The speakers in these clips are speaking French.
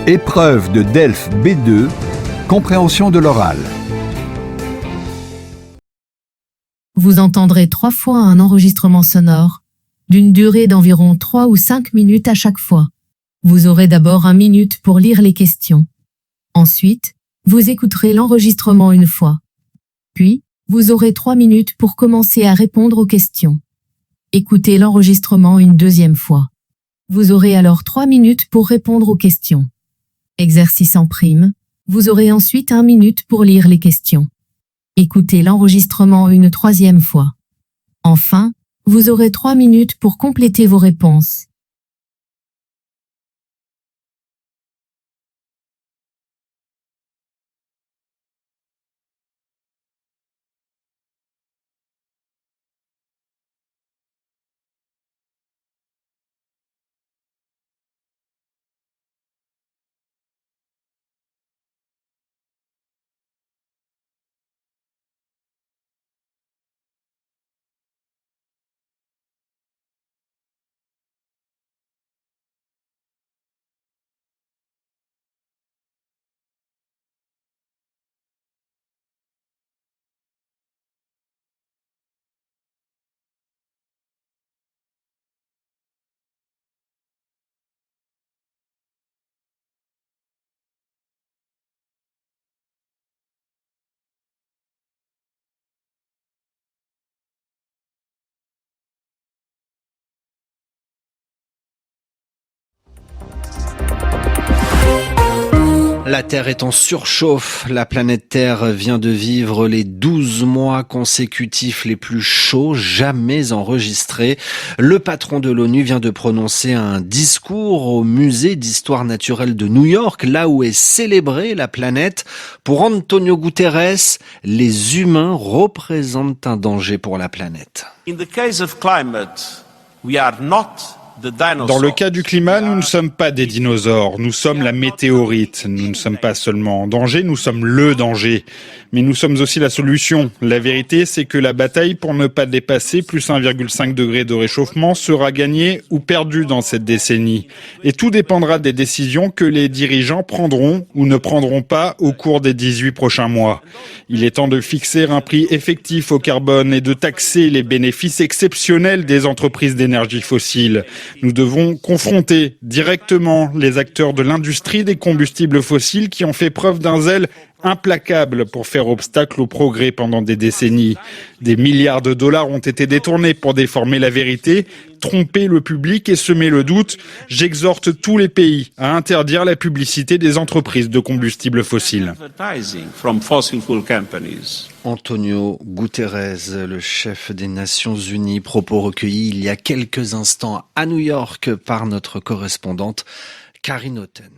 Épreuve de DELF B2, compréhension de l'oral. Vous entendrez 3 fois un enregistrement sonore, d'une durée d'environ 3 ou 5 minutes à chaque fois. Vous aurez d'abord 1 minute pour lire les questions. Ensuite, vous écouterez l'enregistrement une fois. Puis, vous aurez 3 minutes pour commencer à répondre aux questions. Écoutez l'enregistrement une deuxième fois. Vous aurez alors 3 minutes pour répondre aux questions. Exercice en prime, vous aurez ensuite 1 minute pour lire les questions. Écoutez l'enregistrement une troisième fois. Enfin, vous aurez 3 minutes pour compléter vos réponses. La Terre est en surchauffe. La planète Terre vient de vivre les 12 mois consécutifs les plus chauds jamais enregistrés. Le patron de l'ONU vient de prononcer un discours au musée d'histoire naturelle de New York, là où est célébrée la planète. Pour Antonio Guterres, les humains représentent un danger pour la planète. Dans le cas du climat, nous ne sommes pas des dinosaures, nous sommes la météorite. Nous ne sommes pas seulement en danger, nous sommes le danger. Mais nous sommes aussi la solution. La vérité, c'est que la bataille pour ne pas dépasser plus 1,5 degré de réchauffement sera gagnée ou perdue dans cette décennie. Et tout dépendra des décisions que les dirigeants prendront ou ne prendront pas au cours des 18 prochains mois. Il est temps de fixer un prix effectif au carbone et de taxer les bénéfices exceptionnels des entreprises d'énergie fossile. Nous devons confronter directement les acteurs de l'industrie des combustibles fossiles qui ont fait preuve d'un zèle implacable pour faire obstacle au progrès pendant des décennies. Des milliards de dollars ont été détournés pour déformer la vérité, tromper le public et semer le doute. J'exhorte tous les pays à interdire la publicité des entreprises de combustibles fossiles. Antonio Guterres, le chef des Nations Unies, propos recueillis il y a quelques instants à New York par notre correspondante Karine Otten.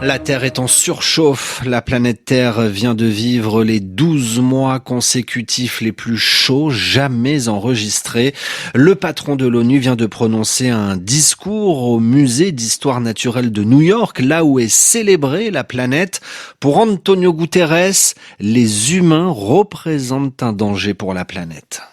La Terre est en surchauffe. La planète Terre vient de vivre les 12 mois consécutifs les plus chauds jamais enregistrés. Le patron de l'ONU vient de prononcer un discours au musée d'histoire naturelle de New York, là où est célébrée la planète. Pour Antonio Guterres, les humains représentent un danger pour la planète.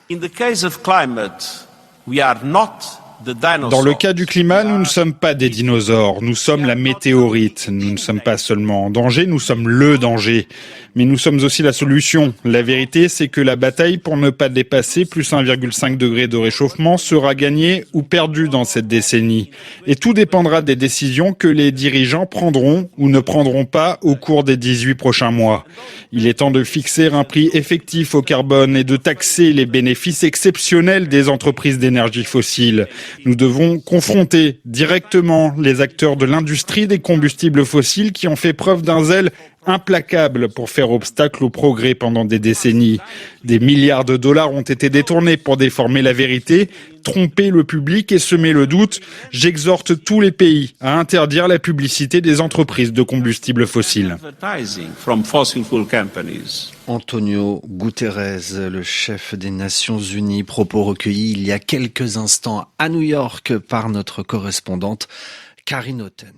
Dans le cas du climat, nous ne sommes pas des dinosaures, nous sommes la météorite. Nous ne sommes pas seulement en danger, nous sommes le danger. Mais nous sommes aussi la solution. La vérité, c'est que la bataille pour ne pas dépasser plus 1,5 degré de réchauffement sera gagnée ou perdue dans cette décennie. Et tout dépendra des décisions que les dirigeants prendront ou ne prendront pas au cours des 18 prochains mois. Il est temps de fixer un prix effectif au carbone et de taxer les bénéfices exceptionnels des entreprises d'énergie fossile. Nous devons confronter directement les acteurs de l'industrie des combustibles fossiles qui ont fait preuve d'un zèle implacable pour faire obstacle au progrès pendant des décennies. Des milliards de dollars ont été détournés pour déformer la vérité, tromper le public et semer le doute. J'exhorte tous les pays à interdire la publicité des entreprises de combustibles fossiles. Antonio Guterres, le chef des Nations Unies, propos recueillis il y a quelques instants à New York par notre correspondante Karine Otten.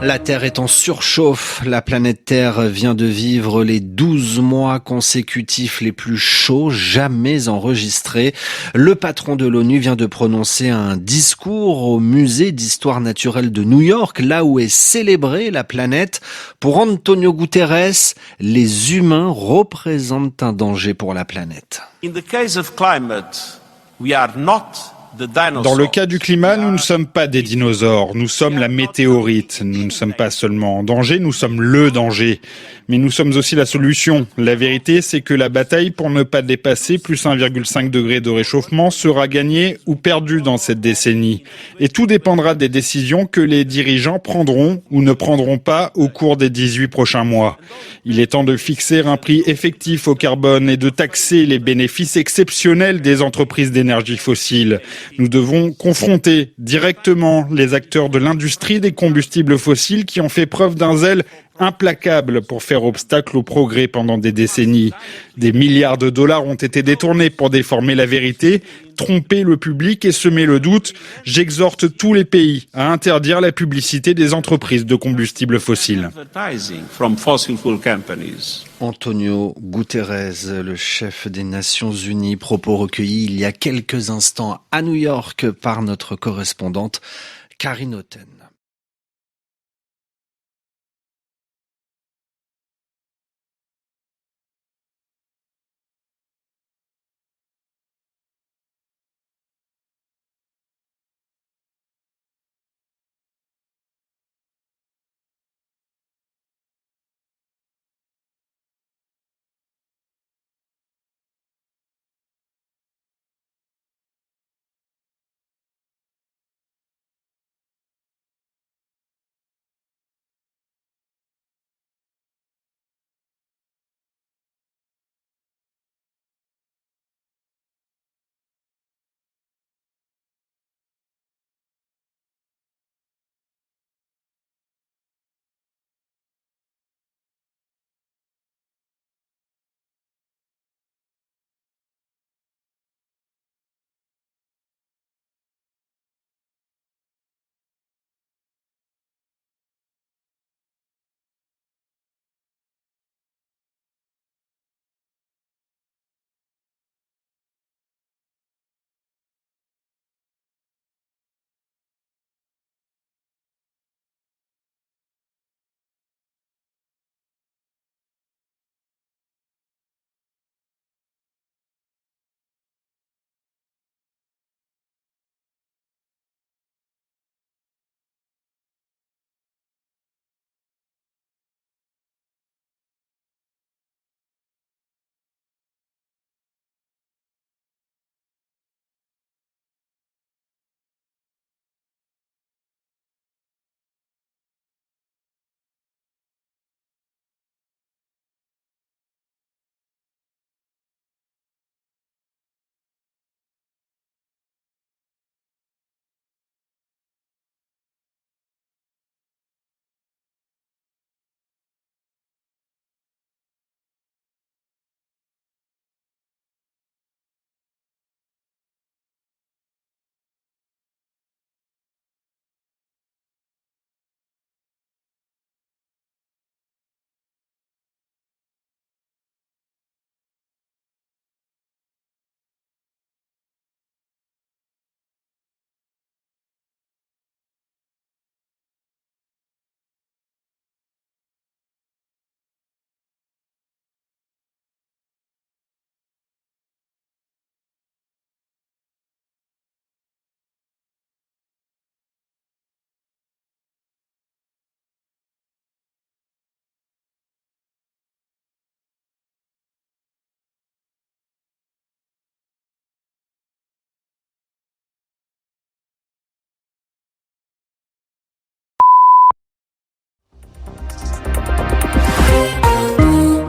La Terre est en surchauffe. La planète Terre vient de vivre les 12 mois consécutifs les plus chauds jamais enregistrés. Le patron de l'ONU vient de prononcer un discours au musée d'histoire naturelle de New York, là où est célébrée la planète. Pour Antonio Guterres, les humains représentent un danger pour la planète. Dans le cas du climat, nous ne sommes pas des dinosaures, nous sommes la météorite. Nous ne sommes pas seulement en danger, nous sommes le danger. Mais nous sommes aussi la solution. La vérité, c'est que la bataille pour ne pas dépasser plus 1,5 degré de réchauffement sera gagnée ou perdue dans cette décennie. Et tout dépendra des décisions que les dirigeants prendront ou ne prendront pas au cours des 18 prochains mois. Il est temps de fixer un prix effectif au carbone et de taxer les bénéfices exceptionnels des entreprises d'énergie fossile. Nous devons confronter directement les acteurs de l'industrie des combustibles fossiles qui ont fait preuve d'un zèle implacable pour faire obstacle au progrès pendant des décennies. Des milliards de dollars ont été détournés pour déformer la vérité, tromper le public et semer le doute. J'exhorte tous les pays à interdire la publicité des entreprises de combustibles fossiles. Antonio Guterres, le chef des Nations Unies, propos recueillis il y a quelques instants à New York par notre correspondante Karine Otten.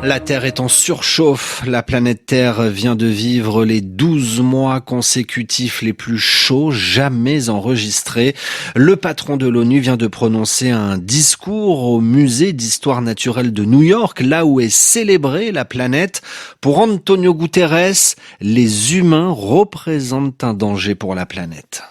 La Terre est en surchauffe. La planète Terre vient de vivre les 12 mois consécutifs les plus chauds jamais enregistrés. Le patron de l'ONU vient de prononcer un discours au musée d'histoire naturelle de New York, là où est célébrée la planète. Pour Antonio Guterres, les humains représentent un danger pour la planète.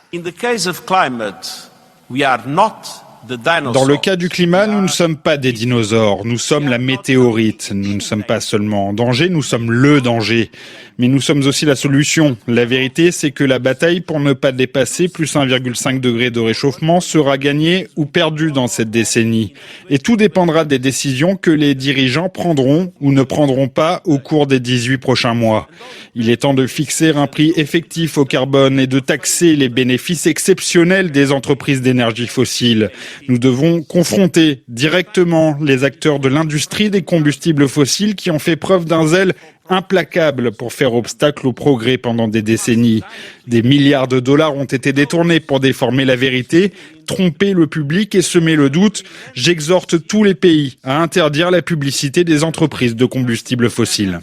Dans le cas du climat, nous ne sommes pas des dinosaures, nous sommes la météorite. Nous ne sommes pas seulement en danger, nous sommes le danger. Mais nous sommes aussi la solution. La vérité, c'est que la bataille pour ne pas dépasser plus 1,5 degré de réchauffement sera gagnée ou perdue dans cette décennie. Et tout dépendra des décisions que les dirigeants prendront ou ne prendront pas au cours des 18 prochains mois. Il est temps de fixer un prix effectif au carbone et de taxer les bénéfices exceptionnels des entreprises d'énergie fossile. Nous devons confronter directement les acteurs de l'industrie des combustibles fossiles qui ont fait preuve d'un zèle implacable pour faire obstacle au progrès pendant des décennies. Des milliards de dollars ont été détournés pour déformer la vérité, tromper le public et semer le doute. J'exhorte tous les pays à interdire la publicité des entreprises de combustibles fossiles.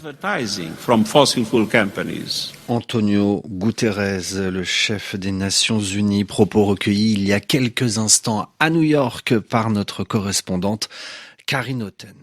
Antonio Guterres, le chef des Nations Unies, propos recueillis il y a quelques instants à New York par notre correspondante Karine Otten.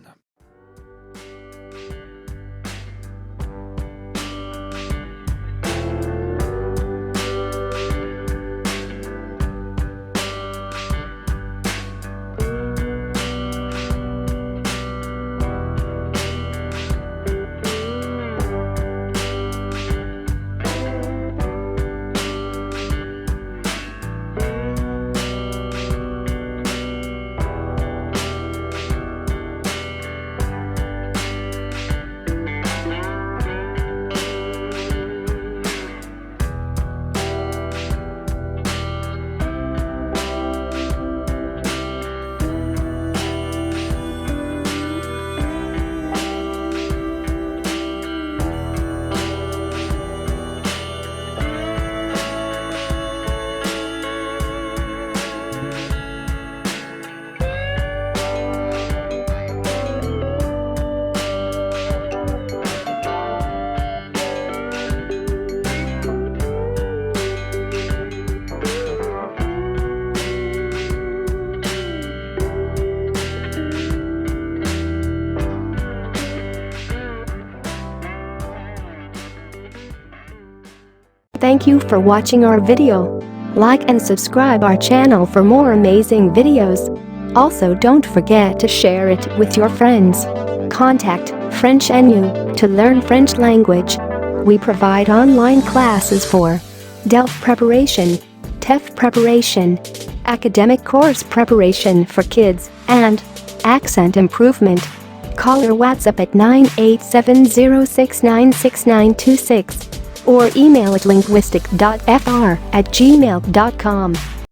Thank you for watching our video. Like and subscribe our channel for more amazing videos. Also don't forget to share it with your friends. Contact French NU to learn French language. We provide online classes for DELF preparation, TEF preparation, academic course preparation for kids, and accent improvement. Call or WhatsApp at 987069696 or email at linguistic.fr@gmail.com.